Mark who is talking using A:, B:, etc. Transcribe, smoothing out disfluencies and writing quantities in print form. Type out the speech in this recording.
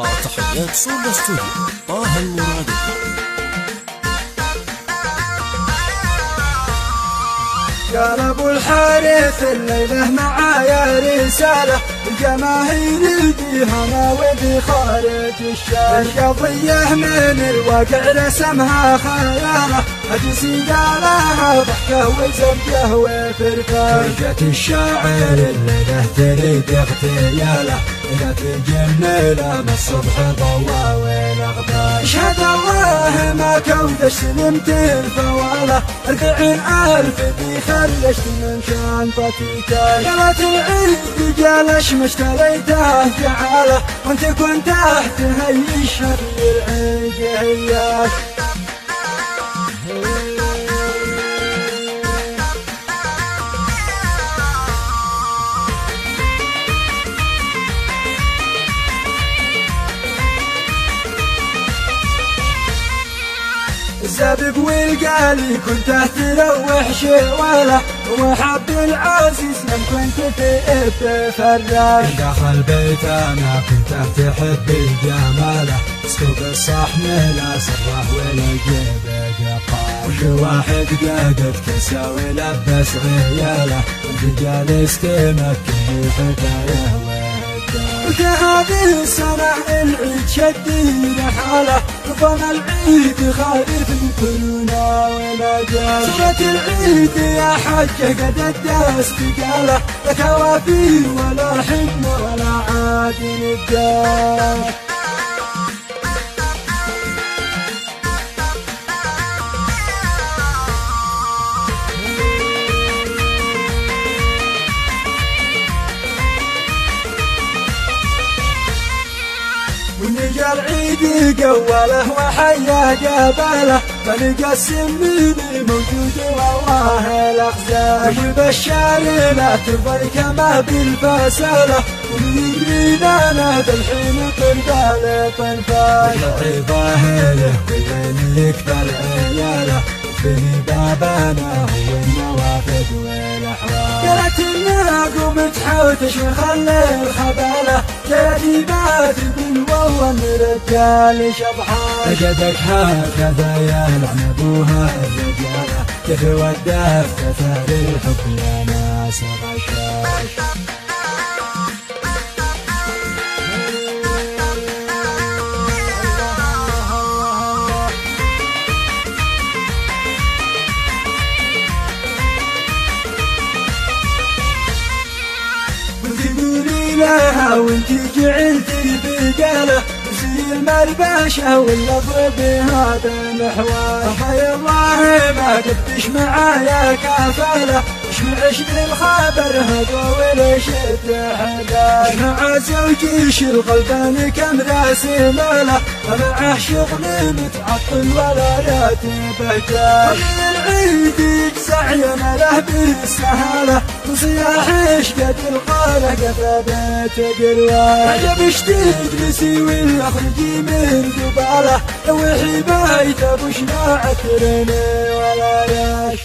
A: مع تحيات سولا ستوديو طه المرادي.
B: قال ابو الحارث الليله معايا رساله الجماهير فيها ناوي خارج الشارع، القضيه من الواقع رسمها خياله، اجسي قالها ضحكه وزبده وفرفار، جت الشاعر الليله تريد اغتياله، إذا تجنن من الصبح ضوى والاغبار، اشهد الله ما كودش سلمت الفواله، 40,000 بي خلشت من شنطتي تاج، قالت العيد جالش ما اشتريته جعاله، وانت كنت تهي الشر العيد هياش. الزبب والقالي كنت تروح شواله، وحب العزيز من كنت تئب فراش، داخل بيت انا كنت تحب الجماله، سكوب الصحن لا سره ولا جيب قفاش، وش واحد قادت كسا ولبس عياله، وانت جالس تمكن فتايه هذه السنة العيد شدي رحالة، ربما العيد خايف من كورونا ومجال، سنة العيد يا حجة قد الداس بقاله، لا كوافير ولا حن ولا عاد نداش. ونجا العيد قواله وحيا قباله، فنقسم مني موجود والله الاخزان، وبشار لا ترضى كما بالفساله، ونرينا نادى الحين قرباله طنفاش، العظاه له كل يكبر عياله، وفي بابنا هو النوافذ والاحوال، قالت الناقوم تحوتش وخلي الخباله، جديبات تقول والله الرجال شبحان، اجدك هكذا يلعن ابوها الرجاله، كيف وداه كثر الحب يا ناس غشاش. لها وانتي جعلتي بقاله، زي المربشه واللفظ بهذا المحور، حي الله ما قدش معايا كفاله، اشمع الخبر هذا ولا شد حداش، مع زوجي شيل غلبان كم راسي ماله، معه شغل متعطل ولا راتبه جاش، العيد يجزع له بالسهاله، وصياح قد القاله قفا بيت قروال، عجب اشتجلسي واخرجي من قباله، لوحي بيت ابو شناعه ترني ولا ريش.